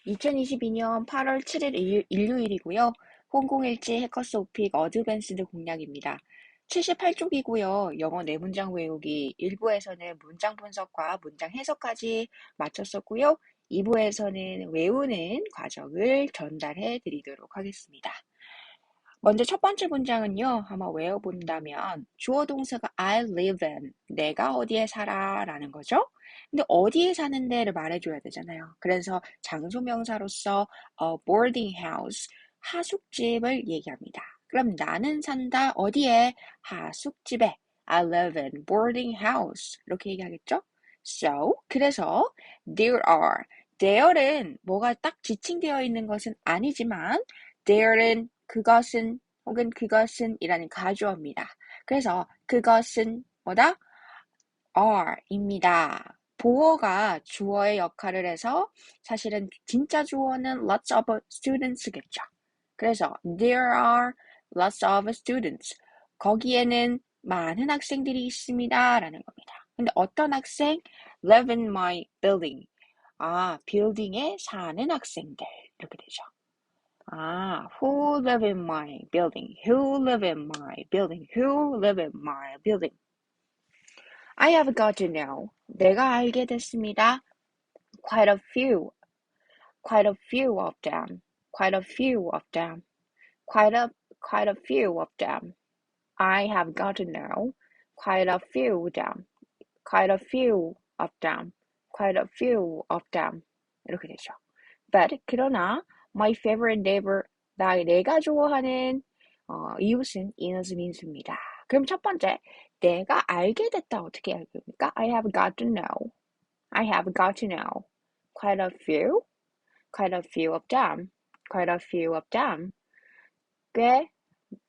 2022년 8월 7일 일요일이고요. 혼공일지 해커스 오픽 어드밴스드 공략입니다. 78쪽이고요. 영어 4문장 외우기 1부에서는 문장 분석과 문장 해석까지 마쳤었고요. 2부에서는 외우는 과정을 전달해 드리도록 하겠습니다. 먼저 첫 번째 문장은요. 한번 외워본다면 주어 동사가 I live in, 내가 어디에 살아 라는 거죠. 근데 어디에 사는데를 말해줘야 되잖아요. 그래서 장소 명사로서 boarding house, 하숙집을 얘기합니다. 그럼 나는 산다 어디에? 하숙집에. I live in boarding house 이렇게 얘기하겠죠. So, 그래서 there은 뭐가 딱 지칭되어 있는 것은 아니지만 there은 그것은 혹은 그것은 이라는 가주어입니다. 그래서 그것은 뭐다? are입니다. 보어가 주어의 역할을 해서 사실은 진짜 주어는 lots of students겠죠. 그래서 there are lots of students. 거기에는 많은 학생들이 있습니다. 라는 겁니다. 근데 어떤 학생? live in my building. 빌딩에 사는 학생들. 이렇게 되죠. Who live in my building? Who live in my building? Who live in my building? I have got to know. 내가 알게 됐습니다. Quite a few of them. Quite a few of them. Quite a few of them. I have got to know. Quite a few of them. Quite a few of them. Quite a few of them. 이렇게 되죠. But 그러나 my favorite neighbor, 내가 좋아하는 이웃은 is 민수입니다. 그럼 첫 번째, 내가 알게 됐다 어떻게 해야 됩니까? I have got to know. I have got to know. Quite a few. Quite a few of them. Quite a few of them. 꽤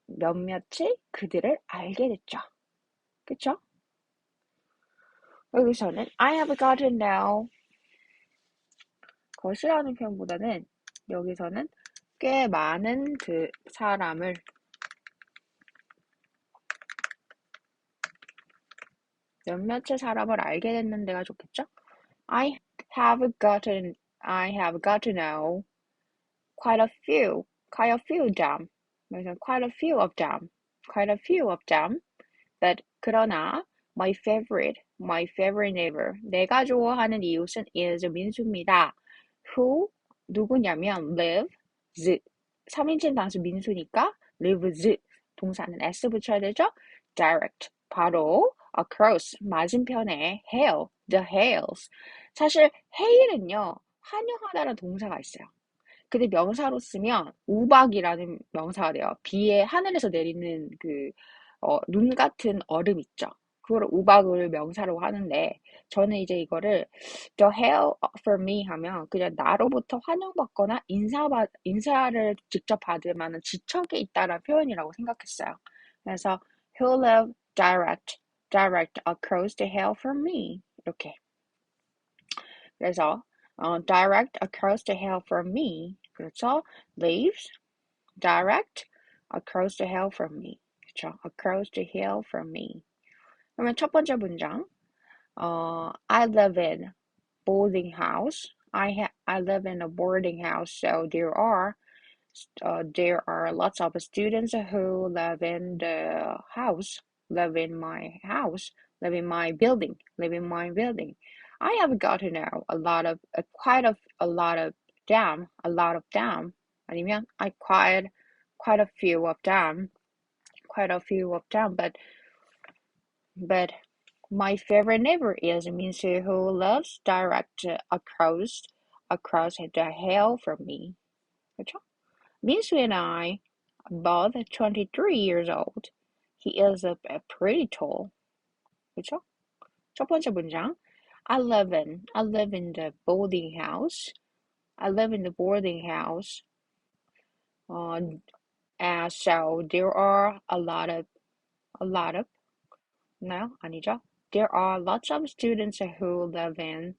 몇몇이 그들을 알게 됐죠. 그쵸? 여기서는 I have got to know. 것이라는 표현보다는 여기서는 꽤 많은 그 사람을 몇몇의 사람을 알게 됐는 데가 좋겠죠? I have got to know quite a few of them. 그래서 quite a few of them. But 그러나 my favorite neighbor, 내가 좋아하는 이웃은 is 민수입니다. Who 누구냐면 lives 3인칭 단수 민수니까 lives 동사는 s 붙여야 되죠? direct 바로 across 맞은편에 the hails. 사실 hail은요 환영하다라는 동사가 있어요. 근데 명사로 쓰면 우박이라는 명사가 돼요. 비에 하늘에서 내리는 눈 같은 얼음 있죠. 그걸 우박을 명사로 하는데 저는 이제 이거를 the hail for me 하면 그냥 나로부터 환영받거나 인사를 직접 받을 만한 지척에 있다라는 표현이라고 생각했어요. 그래서 he'll live direct across the hail for me 이렇게. 그래서 direct across the hail from me. 그렇죠? lives direct across the hail from me. 그렇죠? across the hail from me. 그러면 첫 번째 문장. I live in boarding house. I live in a boarding house, so there are lots of students who live in the house, live in my house, live in my building. I have got to know a lot of them. 아니면 quite a few of them, but my favorite neighbor is Minsu who lives direct across the hill from me. 그렇죠? Minsu and I both 23 years old. He is pretty tall. 그렇죠? 첫 번째 문장. I live in the boarding house. I live in the boarding house. So there are a lot of no, 아니죠? There are lots of students who live in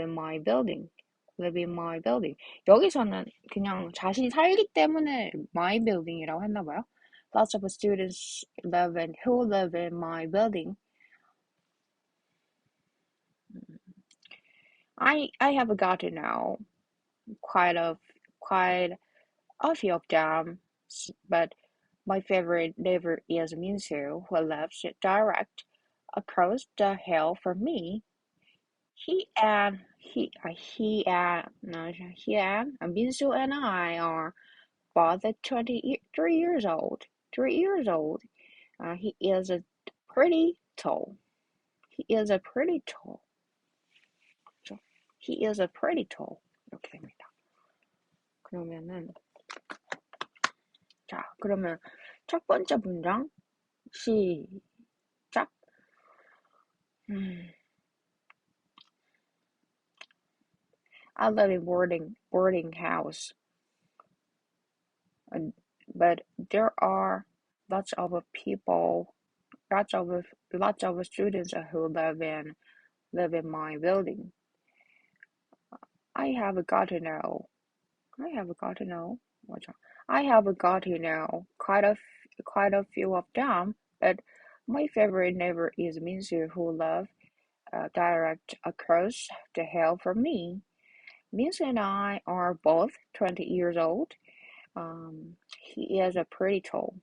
my building. live in my building. 여기서는 그냥 자신이 살기 때문에 my building이라고 했나 봐요. Lots of students who live in my building. I have got to know. quite a few of them, but my favorite neighbor is Minsu, who lives direct across the hill from me. Minsu and I are both 23 years old. 3 years old. He is a pretty tall. He is a pretty tall. 그렇죠? He is a pretty tall. 이렇게 됩니다. 그러면은 자, 그러면 첫 번째 문장 시작. I live in boarding house, but there are lots of people, lots of students who live in my building. I have got to know quite a few of them, but my favorite neighbor is Minsu, who lives direct across the hill from me. Minsu and I are both 20 years old. He is a pretty tall.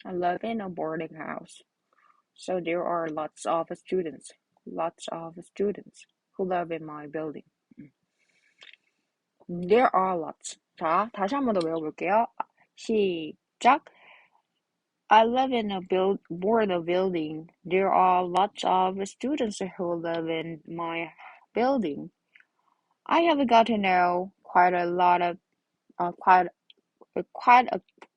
I live in a boarding house, so there are lots of students who live in my building. There are lots. 자, 다시 한 번 더 외워볼게요. 시작. I live in a boarding building. There are lots of students who live in my building. I have got to know quite a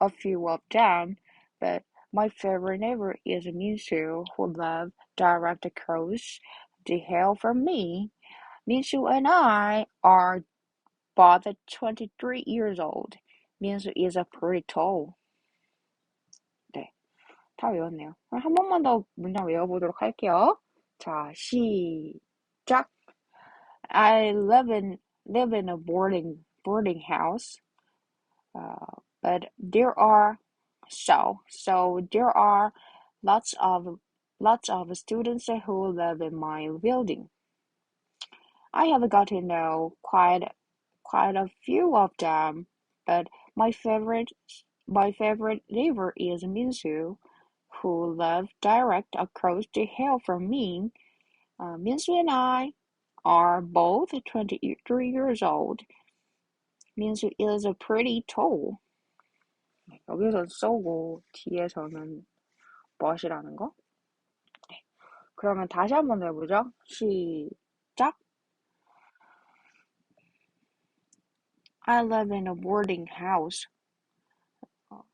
few of them, but my favorite neighbor is Minsu, who lives direct across the hill from me. Minsu and I are both 23 years old. Minsu is a pretty tall. 네, 다 외웠네요. 그럼 한 번만 더 문장 외워보도록 할게요. 자, 시작. I live in a boarding house, but there are lots of students who live in my building. I have got to know quite a few of them, but my favorite neighbor is Minsu, who lives direct across the hill from me. Minsu and I are both 23 years old. Minsu is pretty tall. 여기서 쏘고 뒤에서는 무엇이라는 거? 네. 그러면 다시 한번 해보죠. 시작. I live in a boarding house,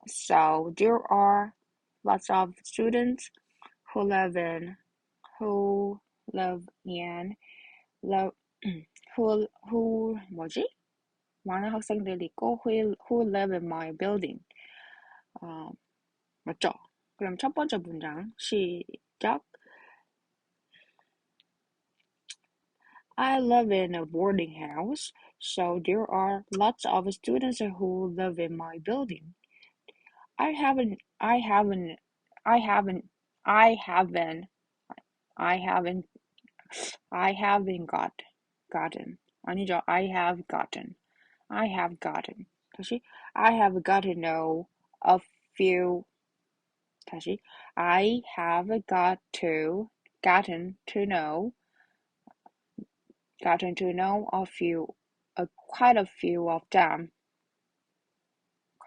so there are lots of students who live in 많은 학생들이 있고 who live in my building. 맞죠? 그럼 첫 번째 문장 시작. I live in a boarding house, so there are lots of students who live in my building. I haven't gotten. 아니죠. I have gotten. 다시. I have got to know a few. 다시. I have gotten to know quite a few of them.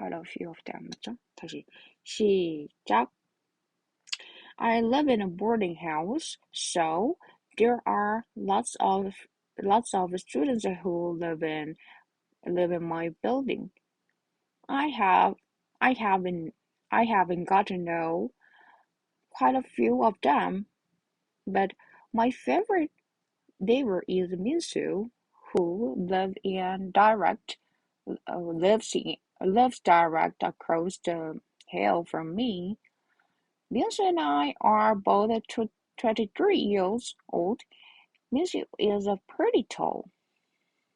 맞죠? 다시. 시작. I live in a boarding house, so there are lots of students who live in my building. I haven't got to know quite a few of them, but my favorite neighbor is Minsu, who lives direct across the hill from me. Minsu and I are both 23 years old. Minsu is pretty tall.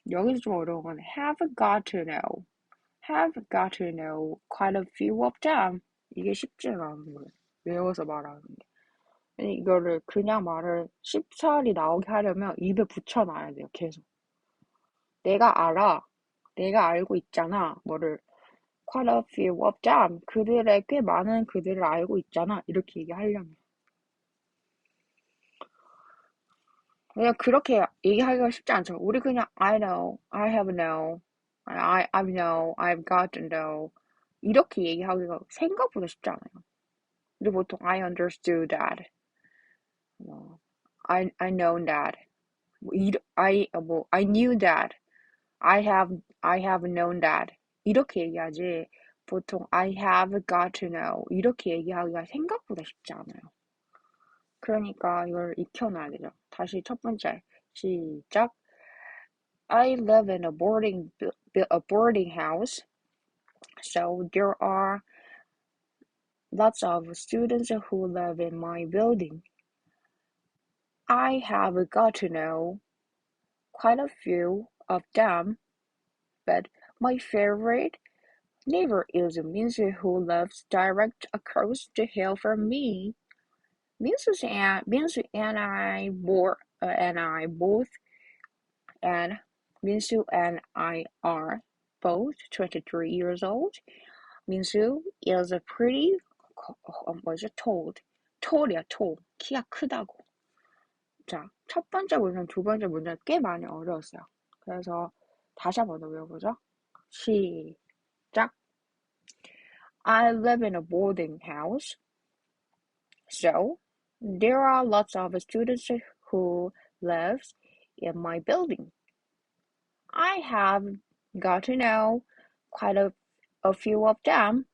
여기서 좀 어려운 건 have got to know quite a few of them. 이게 쉽지가 않은 거예요. 외워서 말하는 게. 이거를 그냥 말을 쉽사리 나오게 하려면 입에 붙여놔야 돼요, 계속. 내가 알아. 내가 알고 있잖아. 뭐를 quite a few of them. 그들의 꽤 많은 그들을 알고 있잖아. 이렇게 얘기하려면. 그냥 그렇게 얘기하기가 쉽지 않죠. 우리 그냥 I know, I have know, I know, I've got to know. 이렇게 얘기하기가 생각보다 쉽지 않아요. 우리 보통 I understood that. I know that. I knew that. I have known that. 이렇게 얘기하지. 보통 I have got to know. 이렇게 얘기하기가 생각보다 쉽지 않아요. 그러니까 이걸 익혀놔야 되죠. 다시 첫 번째. 시작. I live in a boarding house. So there are lots of students who live in my building. I have got to know quite a few of them, but my favorite neighbor is Minsu who lives direct across the hill from me. Minsu and I both and Minsu and I are both 23 years old. Minsu is a pretty tall이야, tall. 키가 크다고. 자, 첫 번째 문장, 두 번째 문장 꽤 많이 어려웠어요. 그래서 다시 한번 더 외워보죠. 시작. I live in a boarding house. So, there are lots of students who live in my building. I have got to know quite a few of them,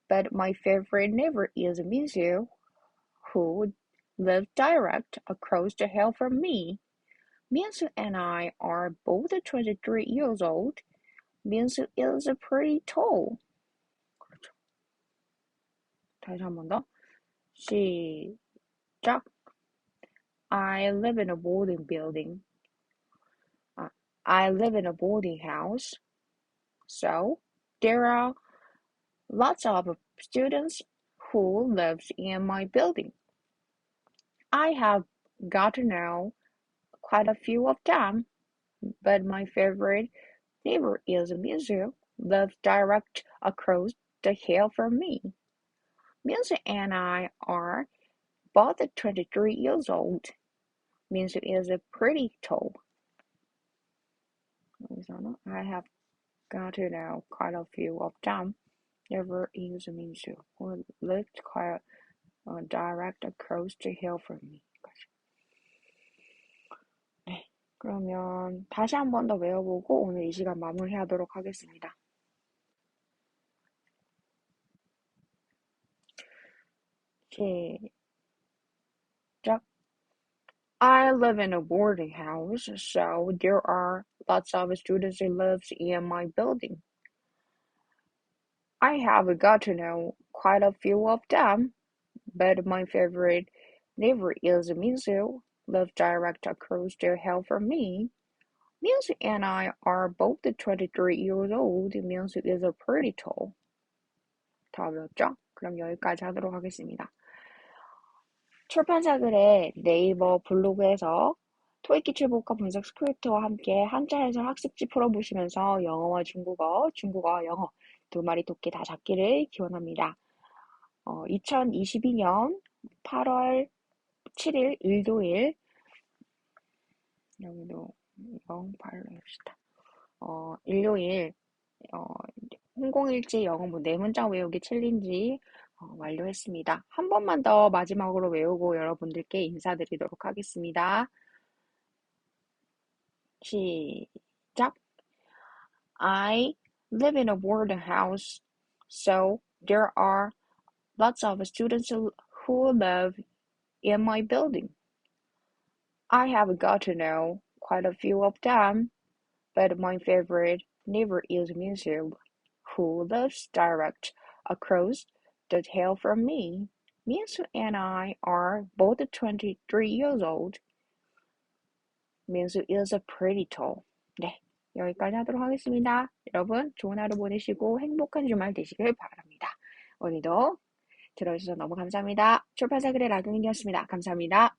but my favorite neighbor is Minsu, who lives direct across the hill from me. Minsu and I are both 23 years old. Minsu is pretty tall. 그렇죠. 다시 한 번 더. 시작. I live in a boarding building. I live in a boarding house. So there are lots of students who live in my building. I have got to know quite a few of them, but my favorite neighbor is Minsu, lives direct across the hill from me. Minsu and I are both 23 years old. Minsu is pretty tall. I have got to know quite a few of them. Never is Minsu, who lives quite direct across the hill from me. 네, 그러면 다시 한 번 더 외워보고 오늘 이 시간 마무리하도록 하겠습니다. 시작. I live in a boarding house, so there are lots of students who live in my building. I have got to know quite a few of them, but my favorite neighbor is Minsu, lives direct across the hill from me. Minsu and I are both 23 years old. Minsu is pretty tall. 다 외웠죠? 그럼 여기까지 하도록 하겠습니다. 출판사그래 네이버 블로그에서 토익 기출복과 분석 스크립트와 함께 한자 해설 학습지 풀어보시면서 영어와 중국어, 중국어와 영어 두 마리 토끼 다 잡기를 기원합니다. 2022년 8월 7일 일요일 여기도 08로 해봅시다. 일요일 혼공일지 영어 4문장 외우기 챌린지 완료했습니다. 한 번만 더 마지막으로 외우고 여러분들께 인사드리도록 하겠습니다. 시작. I live in a boarding house, so there are lots of students who live in my building. I have got to know quite a few of them, but my favorite neighbor is Minsu, who lives direct across the hill from me. Minsu and I are both 23 years old. Minsu is pretty tall. 네, 여기까지 하도록 하겠습니다. 여러분, 좋은 하루 보내시고 행복한 주말 되시길 바랍니다. 오늘도 들어주셔서 너무 감사합니다. 출판사그래 라경인이었습니다. 감사합니다.